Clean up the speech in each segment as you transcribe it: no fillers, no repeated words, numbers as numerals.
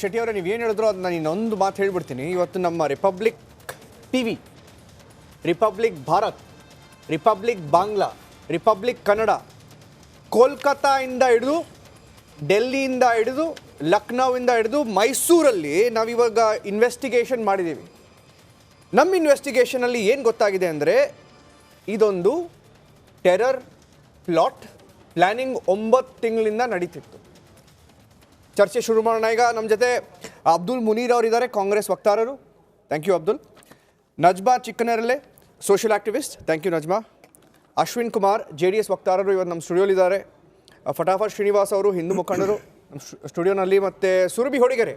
ಶೆಟ್ಟಿ ಅವರೇ, ನೀವೇನು ಹೇಳಿದ್ರು ಅದು ನಾನು ಇನ್ನೊಂದು ಮಾತು ಹೇಳ್ಬಿಡ್ತೀನಿ. ಇವತ್ತು ನಮ್ಮ republic TV, republic Bharat, republic Bangla, republic Kannada, ಕೋಲ್ಕತ್ತಾಯಿಂದ ಹಿಡಿದು ಡೆಲ್ಲಿಯಿಂದ ಹಿಡಿದು ಲಕ್ನೋವಿಂದ ಹಿಡಿದು ಮೈಸೂರಲ್ಲಿ ನಾವಿವಾಗ ಇನ್ವೆಸ್ಟಿಗೇಷನ್ ಮಾಡಿದ್ದೀವಿ. ನಮ್ಮ ಇನ್ವೆಸ್ಟಿಗೇಷನಲ್ಲಿ ಏನು ಗೊತ್ತಾಗಿದೆ ಅಂದರೆ ಇದೊಂದು ಟೆರರ್ ಪ್ಲ್ಯಾನಿಂಗ್ 9 ತಿಂಗಳಿಂದ ನಡೀತಿತ್ತು. ಚರ್ಚೆ ಶುರು ಮಾಡೋಣ. ಈಗ ನಮ್ಮ ಜೊತೆ ಅಬ್ದುಲ್ ಮುನೀರ್ ಅವರಿದ್ದಾರೆ, ಕಾಂಗ್ರೆಸ್ ವಕ್ತಾರರು. Thank you Abdul. Najma Chikkanarale, social activist. Thank you Najma. Ashwin Kumar, JDS ವಕ್ತಾರರು, ಇವತ್ತು ನಮ್ಮ ಸ್ಟುಡಿಯೋಲಿದ್ದಾರೆ. ಫಟಾಫಟ್ ಶ್ರೀನಿವಾಸ್ ಅವರು, ಹಿಂದೂ ಮುಖಂಡರು ನಮ್ಮ ಸ್ಟುಡಿಯೋನಲ್ಲಿ. ಮತ್ತು ಸುರಭಿ ಹೊಡಿಗೆರೆ,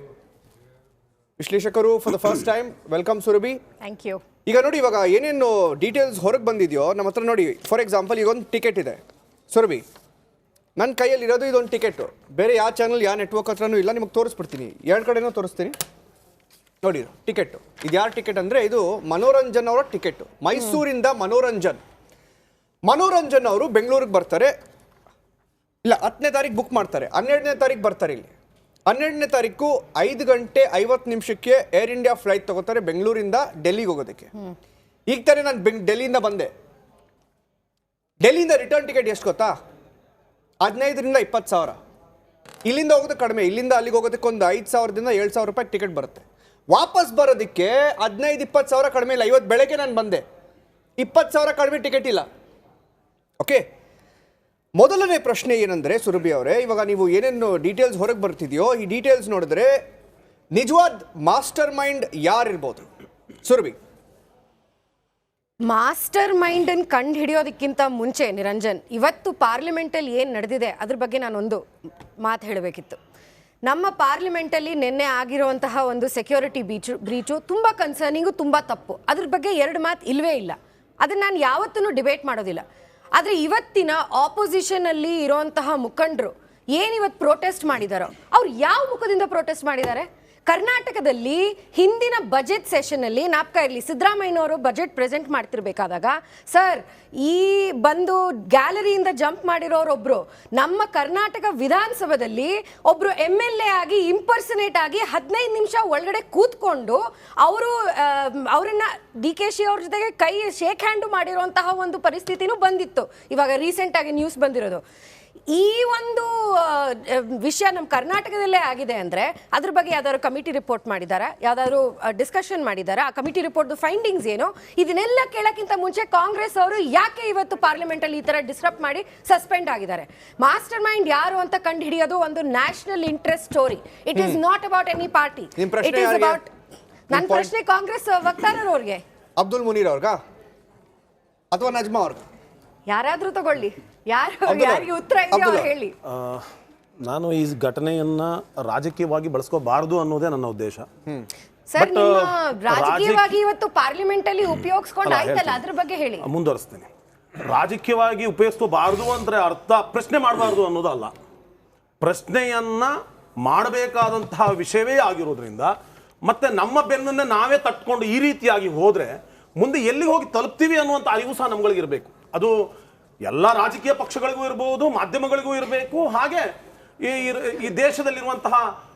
ವಿಶ್ಲೇಷಕರು for the first time. Welcome Surabhi. Thank you. ಈಗ ನೋಡಿ, ಇವಾಗ ಏನೇನು ಡೀಟೇಲ್ಸ್ ಹೊರಗೆ ಬಂದಿದೆಯೋ ನಮ್ಮ ಹತ್ರ ನೋಡಿ. ಫಾರ್ ಎಕ್ಸಾಂಪಲ್, ಈಗ ಒಂದು ಟಿಕೆಟ್ ಇದೆ ಸುರಭಿ, ನನ್ನ ಕೈಯಲ್ಲಿ ಇರೋದು ಇದೊಂದು ಟಿಕೆಟು. ಬೇರೆ ಯಾವ ಚಾನಲ್ ಯಾವ ನೆಟ್ವರ್ಕ್ ಹತ್ರನೂ ಇಲ್ಲ. ನಿಮಗೆ ತೋರಿಸ್ಬಿಡ್ತೀನಿ, 2 ಕಡೆನೂ ತೋರಿಸ್ತೀನಿ. ನೋಡಿ ಟಿಕೆಟು, ಇದು ಯಾರ ಟಿಕೆಟ್ ಅಂದರೆ ಇದು ಮನೋರಂಜನ್ ಅವರ ಟಿಕೆಟು. ಮೈಸೂರಿಂದ ಮನೋರಂಜನ್ ಅವರು ಬೆಂಗಳೂರಿಗೆ ಬರ್ತಾರೆ. ಇಲ್ಲ, 10ನೇ ತಾರೀಕು ಬುಕ್ ಮಾಡ್ತಾರೆ, 12ನೇ ತಾರೀಕು ಬರ್ತಾರೆ ಇಲ್ಲಿ. 12ನೇ ತಾರೀಕು 5 ಗಂಟೆ 50 ನಿಮಿಷಕ್ಕೆ ಏರ್ ಇಂಡಿಯಾ ಫ್ಲೈಟ್ ತಗೋತಾರೆ ಬೆಂಗಳೂರಿಂದ ಡೆಲ್ಲಿಗೆ ಹೋಗೋದಕ್ಕೆ. ಈಗ ತಾನೇ ನಾನು ಡೆಲ್ಲಿಯಿಂದ ಬಂದೆ. ಡೆಲ್ಲಿಯಿಂದ ರಿಟರ್ನ್ ಟಿಕೆಟ್ ಎಷ್ಟು ಗೊತ್ತಾ? 15ರಿಂದ 20 ಸಾವಿರ. ಇಲ್ಲಿಂದ ಹೋಗೋದು ಕಡಿಮೆ, ಇಲ್ಲಿಂದ ಅಲ್ಲಿಗೆ ಹೋಗೋದಕ್ಕೆ ಒಂದು 5,000ದಿಂದ 7,000 ರೂಪಾಯಿ ಟಿಕೆಟ್ ಬರುತ್ತೆ. ವಾಪಸ್ ಬರೋದಕ್ಕೆ 15-20 ಸಾವಿರ ಕಡಿಮೆ ಇಲ್ಲ. ಇವತ್ತು ಬೆಳಗ್ಗೆ ನಾನು ಬಂದೆ, 20 ಸಾವಿರ ಕಡಿಮೆ ಟಿಕೆಟ್ ಇಲ್ಲ. ಓಕೆ, ಮೊದಲನೇ ಪ್ರಶ್ನೆ ಏನಂದರೆ ಸುರಭಿ ಅವರೇ, ಇವಾಗ ನೀವು ಏನೇನು ಡೀಟೇಲ್ಸ್ ಹೊರಗೆ ಬರ್ತಿದೆಯೋ ಈ ಡೀಟೇಲ್ಸ್ ನೋಡಿದ್ರೆ ನಿಜವಾದ ಮಾಸ್ಟರ್ ಮೈಂಡ್ ಯಾರಿರ್ಬೋದು ಸುರಭಿ? ಮಾಸ್ಟರ್ ಮೈಂಡ್ ಅನ್ನು ಕಂಡು ಹಿಡಿಯೋದಕ್ಕಿಂತ ಮುಂಚೆ ನಿರಂಜನ್, ಇವತ್ತು ಪಾರ್ಲಿಮೆಂಟಲ್ಲಿ ಏನು ನಡೆದಿದೆ ಅದ್ರ ಬಗ್ಗೆ ನಾನೊಂದು ಮಾತು ಹೇಳಬೇಕಿತ್ತು. ನಮ್ಮ ಪಾರ್ಲಿಮೆಂಟಲ್ಲಿ ನಿನ್ನೆ ಆಗಿರುವಂತಹ ಒಂದು ಸೆಕ್ಯೂರಿಟಿ ಬ್ರೀಚು ತುಂಬ ಕನ್ಸರ್ನಿಂಗು, ತುಂಬ ತಪ್ಪು. ಅದ್ರ ಬಗ್ಗೆ 2 ಮಾತು ಇಲ್ಲವೇ ಇಲ್ಲ. ಅದನ್ನು ನಾನು ಯಾವತ್ತೂ ಡಿಬೇಟ್ ಮಾಡೋದಿಲ್ಲ. ಆದರೆ ಇವತ್ತಿನ ಆಪೋಸಿಷನಲ್ಲಿ ಇರೋಂತಹ ಮುಖಂಡರು ಏನಿವತ್ತು ಪ್ರೊಟೆಸ್ಟ್ ಮಾಡಿದಾರೋ ಅವ್ರು ಯಾವ ಮುಖದಿಂದ ಪ್ರೊಟೆಸ್ಟ್ ಮಾಡಿದ್ದಾರೆ? ಕರ್ನಾಟಕದಲ್ಲಿ ಹಿಂದಿನ ಬಜೆಟ್ ಸೆಷನ್ನಲ್ಲಿ ನಾಪ್ಕ ಇರಲಿ, ಸಿದ್ದರಾಮಯ್ಯನವರು ಬಜೆಟ್ ಪ್ರೆಸೆಂಟ್ ಮಾಡ್ತಿರ್ಬೇಕಾದಾಗ ಸರ್ ಈ ಬಂದು ಗ್ಯಾಲರಿಯಿಂದ ಜಂಪ್ ಮಾಡಿರೋರೊಬ್ಬರು ನಮ್ಮ ಕರ್ನಾಟಕ ವಿಧಾನಸಭೆಯಲ್ಲಿ ಒಬ್ಬರು MLA ಆಗಿ ಇಂಪರ್ಸನೇಟ್ ಆಗಿ 15 ನಿಮಿಷ ಒಳಗಡೆ ಕೂತ್ಕೊಂಡು ಅವರನ್ನ DKಶಿ ಅವ್ರ ಜೊತೆಗೆ ಕೈ ಶೇಕ್ ಹ್ಯಾಂಡು ಮಾಡಿರುವಂತಹ ಒಂದು ಪರಿಸ್ಥಿತಿನೂ ಬಂದಿತ್ತು. ಇವಾಗ ರೀಸೆಂಟಾಗಿ ನ್ಯೂಸ್ ಬಂದಿರೋದು. ಈ ಒಂದು ವಿಷಯ ನಮ್ಮ ಕರ್ನಾಟಕದಲ್ಲೇ ಆಗಿದೆ ಅಂದರೆ ಅದ್ರ ಬಗ್ಗೆ ಯಾವ್ದಾದ್ರು ಕಮಿಟಿ ರಿಪೋರ್ಟ್ ಮಾಡಿದ್ದಾರೆ, ಯಾವ್ದಾದ್ರು ಡಿಸ್ಕಷನ್ ಮಾಡಿದ್ದಾರೆ? ಆ ಕಮಿಟಿ ರಿಪೋರ್ಟ್ ಫೈಂಡಿಂಗ್ಸ್ ಏನು? ಇದನ್ನೆಲ್ಲ ಕೇಳೋಕ್ಕಿಂತ ಮುಂಚೆ ಕಾಂಗ್ರೆಸ್ ಅವರು ಯಾಕೆ ಇವತ್ತು ಪಾರ್ಲಿಮೆಂಟಲ್ಲಿ ಈ ಥರ ಡಿಸ್ಟರ್ಬ್ ಮಾಡಿ ಸಸ್ಪೆಂಡ್ ಆಗಿದ್ದಾರೆ? ಮಾಸ್ಟರ್ ಮೈಂಡ್ ಯಾರು ಅಂತ ಕಂಡು ಹಿಡಿಯೋದು ಒಂದು national interest story. It is not about any party. It is about, ನನ್ನ ಪ್ರಶ್ನೆ ಕಾಂಗ್ರೆಸ್ ವಕ್ತಾರರವ್ರಿಗೆ, ಅಬ್ದುಲ್ ಮುನೀರ್ ಅವ್ರಿಗ ಅಥವಾ ನಜ್ಮಾ ಅವ್ರಿಗೆ? ಯಾರಾದ್ರೂ ತಗೊಳ್ಳಿ, ಯಾರಿಗೆ ಉತ್ತರ ಇದೆಯೋ ಹೇಳಿ. ನಾನು ಈ ಘಟನೆಯನ್ನ ರಾಜಕೀಯವಾಗಿ ಬಳಸ್ಕೋಬಾರದು ಅನ್ನೋದೇ ನನ್ನ ಉದ್ದೇಶ. ಸರ್, ನಿಮ್ಮ ರಾಜಕೀಯವಾಗಿ ಇವತ್ತು ಪಾರ್ಲಿಮೆಂಟ್ ಅಲ್ಲಿ ಉಪಯೋಗಿಸ್ಕೊಂಡು ಆಯ್ತಲ್ಲ, ಅದ್ರ ಬಗ್ಗೆ ಹೇಳಿ. ಮುಂದುವರಿಸ್ತೀನಿ. ರಾಜಕೀಯವಾಗಿ ಉಪಯೋಗಿಸ್ಕೋಬಾರದು ಅಂದ್ರೆ ಅರ್ಥ ಪ್ರಶ್ನೆ ಮಾಡಬಾರದು ಅನ್ನೋದು ಅಲ್ಲ. ಪ್ರಶ್ನೆಯನ್ನ ಮಾಡಬೇಕಾದಂತಹ ವಿಷಯವೇ ಆಗಿರೋದ್ರಿಂದ ಮತ್ತೆ ನಮ್ಮ ಬೆನ್ನನ್ನೇ ನಾವೇ ತಟ್ಕೊಂಡು ಈ ರೀತಿಯಾಗಿ ಹೋದ್ರೆ ಮುಂದೆ ಎಲ್ಲಿ ಹೋಗಿ ತಲುಪ್ತೀವಿ ಅನ್ನುವಂಥ ಅರಿವು ಸಹ ನಮ್ಗಳಿಗಿರ್ಬೇಕು. ಅದು ಎಲ್ಲ ರಾಜಕೀಯ ಪಕ್ಷಗಳಿಗೂ ಇರಬಹುದು, ಮಾಧ್ಯಮಗಳಿಗೂ ಇರಬೇಕು, ಹಾಗೆ ಈ ದೇಶದಲ್ಲಿರುವಂತಹ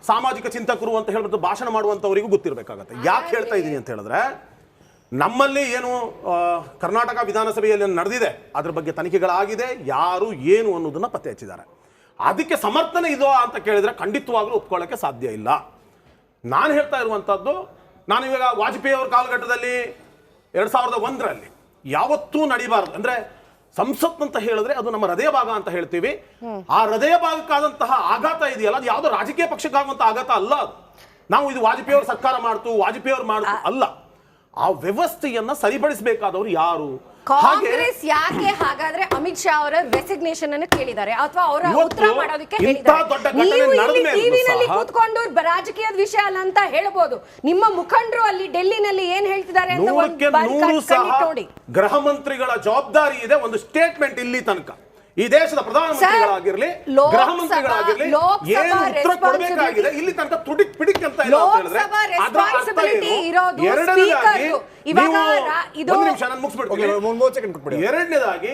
ಸಾಮಾಜಿಕ ಚಿಂತಕರು ಅಂತ ಹೇಳ್ಬಿಟ್ಟು ಭಾಷಣ ಮಾಡುವಂಥವರಿಗೂ ಗೊತ್ತಿರಬೇಕಾಗತ್ತೆ. ಯಾಕೆ ಹೇಳ್ತಾ ಇದ್ದೀನಿ ಅಂತ ಹೇಳಿದ್ರೆ, ನಮ್ಮಲ್ಲಿ ಏನು ಕರ್ನಾಟಕ ವಿಧಾನಸಭೆಯಲ್ಲಿ ನಡೆದಿದೆ ಅದ್ರ ಬಗ್ಗೆ ತನಿಖೆಗಳಾಗಿದೆ, ಯಾರು ಏನು ಅನ್ನೋದನ್ನ ಪತ್ತೆ ಹಚ್ಚಿದ್ದಾರೆ. ಅದಕ್ಕೆ ಸಮರ್ಥನೆ ಇದೋ ಅಂತ ಕೇಳಿದ್ರೆ ಖಂಡಿತವಾಗ್ಲೂ ಒಪ್ಕೊಳ್ಳೋಕ್ಕೆ ಸಾಧ್ಯ ಇಲ್ಲ. ನಾನು ಹೇಳ್ತಾ ಇರುವಂಥದ್ದು, ನಾನು ಇವಾಗ ವಾಜಪೇಯಿ ಅವರ ಕಾಲಘಟ್ಟದಲ್ಲಿ 2001ರಲ್ಲಿ ಯಾವತ್ತೂ ನಡೀಬಾರದು ಅಂದ್ರೆ, ಸಂಸತ್ ಅಂತ ಹೇಳಿದ್ರೆ ಅದು ನಮ್ಮ ಹೃದಯ ಭಾಗ ಅಂತ ಹೇಳ್ತೀವಿ. ಆ ಹೃದಯ ಭಾಗಕ್ಕಾದಂತಹ ಆಘಾತ ಇದೆಯಲ್ಲ, ಅದು ಯಾವುದೋ ರಾಜಕೀಯ ಪಕ್ಷಕ್ಕಾಗುವಂತಹ ಆಘಾತ ಅಲ್ಲ. ಅದು ನಾವು ಇದು ವಾಜಪೇಯಿ ಅವ್ರ ಸರ್ಕಾರ ಮಾಡ್ತು, ವಾಜಪೇಯಿ ಅವ್ರು ಮಾಡ್ತು ಅಲ್ಲ. ಆ ವ್ಯವಸ್ಥೆಯನ್ನ ಸರಿಪಡಿಸಬೇಕಾದವರು ಯಾರು? ಕಾಂಗ್ರೆಸ್ ಯಾಕೆ ಹಾಗಾದ್ರೆ ಅಮಿತ್ ಶಾ ಅವರ ರೆಸಿಗ್ನೇಷನ್ ಅನ್ನು ಕೇಳಿದ್ದಾರೆ ಅಥವಾ ಅವರ ಉತ್ತರ ಮಾಡೋದಕ್ಕೆ ಹೇಳಿದ್ದಾರೆ? ಟಿವಿನಲ್ಲಿ ಕೂತ್ಕೊಂಡು ರಾಜಕೀಯದ ವಿಷಯ ಅಲ್ಲ ಅಂತ ಹೇಳಬಹುದು. ನಿಮ್ಮ ಮುಖಂಡರು ಅಲ್ಲಿ ಡೆಲ್ಲಿನಲ್ಲಿ ಏನ್ ಹೇಳ್ತಿದ್ದಾರೆ ಅಂತ ನೋಡಿ. ಗೃಹ ಮಂತ್ರಿಗಳ ಜವಾಬ್ದಾರಿ ಇದೆ ಒಂದು ಸ್ಟೇಟ್ಮೆಂಟ್ ಇಲ್ಲಿ ತನಕ. ಈ ದೇಶದ ಪ್ರಧಾನಮಂತ್ರಿಗಳಾಗಿರ್ಲಿ, ಗೃಹ ಮಂತ್ರಿಗಳಾಗಿರ್ಲಿ, ಏನು ಉತ್ತರ ಕೊಡಬೇಕಾಗಿದೆ ಇಲ್ಲಿ ತನಕ ತುಡಿಕ್ ಪಿಡಿಕ್ ಅಂತ ಇಲ್ಲ ಅಂತ ಹೇಳಿದ್ರೆ ಎರಡನೇದಾಗಿ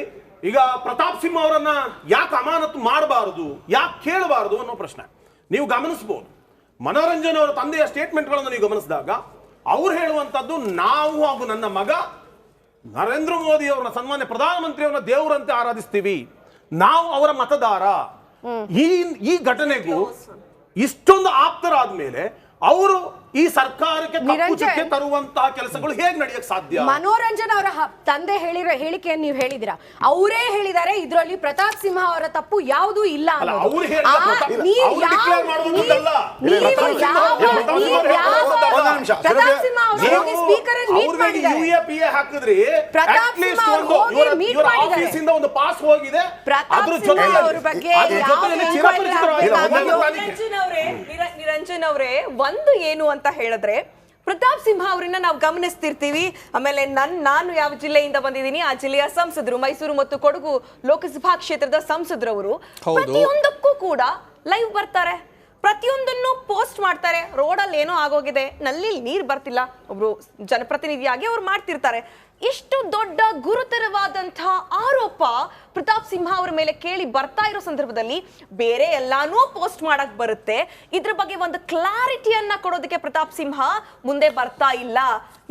ಈಗ ಪ್ರತಾಪ್ ಸಿಂಹ ಅವರನ್ನ ಯಾಕೆ ಅಮಾನತು ಮಾಡಬಾರದು, ಯಾಕೆ ಕೇಳಬಾರದು ಅನ್ನೋ ಪ್ರಶ್ನೆ ನೀವು ಗಮನಿಸಬಹುದು. ಮನೋರಂಜನ್ ಅವರ ತಂದೆಯ ಸ್ಟೇಟ್ಮೆಂಟ್ಗಳನ್ನು ನೀವು ಗಮನಿಸಿದಾಗ ಅವ್ರು ಹೇಳುವಂತದ್ದು ನಾವು ಹಾಗೂ ನನ್ನ ಮಗ ನರೇಂದ್ರ ಮೋದಿ ಅವರನ್ನ ಸನ್ಮಾನ್ಯ ಪ್ರಧಾನಮಂತ್ರಿಯವರನ್ನ ದೇವರಂತೆ ಆರಾಧಿಸ್ತೀವಿ, ನಾವು ಅವರ ಮತದಾರ. ಈ ಘಟನೆಗೂ ಇಷ್ಟೊಂದು ಆಪ್ತರಾದ್ಮೇಲೆ ಅವರು ಈ ಸರ್ಕಾರಕ್ಕೆ ಕಪ್ಪು ಚುಕ್ಕೆ ತರುವಂತಹ ಕೆಲಸಗಳು ಹೇಗೆ ನಡೆಯಕ್ಕೆ ಸಾಧ್ಯ? ಮನೋರಂಜನ್ ಅವರ ತಂದೆ ಹೇಳಿರೋ ಹೇಳಿಕೆಯನ್ನು ನೀವು ಹೇಳಿದಿರಾ, ಅವರೇ ಹೇಳಿದ್ದಾರೆ ಇದರಲ್ಲಿ ಪ್ರತಾಪ್ ಸಿಂಹ ಅವರ ತಪ್ಪು ಯಾವುದೂ ಇಲ್ಲ. ಹಾಕಿದ್ರಿ ಒಂದು ಪಾಸ್ ಹೋಗಿದೆ. ನಿರಂಜನ್ ಅವರೇ, ಒಂದು ಏನು ಅಂತ ಹೇಳಿದ್ರೆ ಪ್ರತಾಪ್ ಸಿಂಹ ಅವರನ್ನ ನಾವು ಗಮನಿಸ್ತಿರ್ತೀವಿ. ಆಮೇಲೆ ನಾನು ಯಾವ ಜಿಲ್ಲೆಯಿಂದ ಬಂದಿದ್ದೀನಿ ಆ ಜಿಲ್ಲೆಯ ಸಂಸದರು, ಮೈಸೂರು ಮತ್ತು ಕೊಡಗು ಲೋಕಸಭಾ ಕ್ಷೇತ್ರದ ಸಂಸದರವರು ಪ್ರತಿಯೊಂದಕ್ಕೂ ಕೂಡ ಲೈವ್ ಬರ್ತಾರೆ, ಪ್ರತಿಯೊಂದನ್ನು ಪೋಸ್ಟ್ ಮಾಡ್ತಾರೆ. ರೋಡಲ್ಲಿ ಏನೋ ಆಗೋಗಿದೆ, ನಲ್ಲಿ ನೀರು ಬರ್ತಿಲ್ಲ, ಒಬ್ರು ಜನಪ್ರತಿನಿಧಿಯಾಗಿ ಅವ್ರು ಮಾಡ್ತಿರ್ತಾರೆ. ಇಷ್ಟು ದೊಡ್ಡ ಗುರುತರವಾದಂತಹ ಆರೋಪ ಪ್ರತಾಪ್ ಸಿಂಹ ಅವರ ಮೇಲೆ ಕೇಳಿ ಬರ್ತಾ ಇರೋ ಸಂದರ್ಭದಲ್ಲಿ ಬೇರೆ ಎಲ್ಲಾನು ಪೋಸ್ಟ್ ಮಾಡಕ್ ಬರುತ್ತೆ, ಇದ್ರ ಬಗ್ಗೆ ಒಂದು ಕ್ಲಾರಿಟಿಯನ್ನ ಕೊಡೋದಕ್ಕೆ ಪ್ರತಾಪ್ ಸಿಂಹ ಮುಂದೆ ಬರ್ತಾ ಇಲ್ಲ.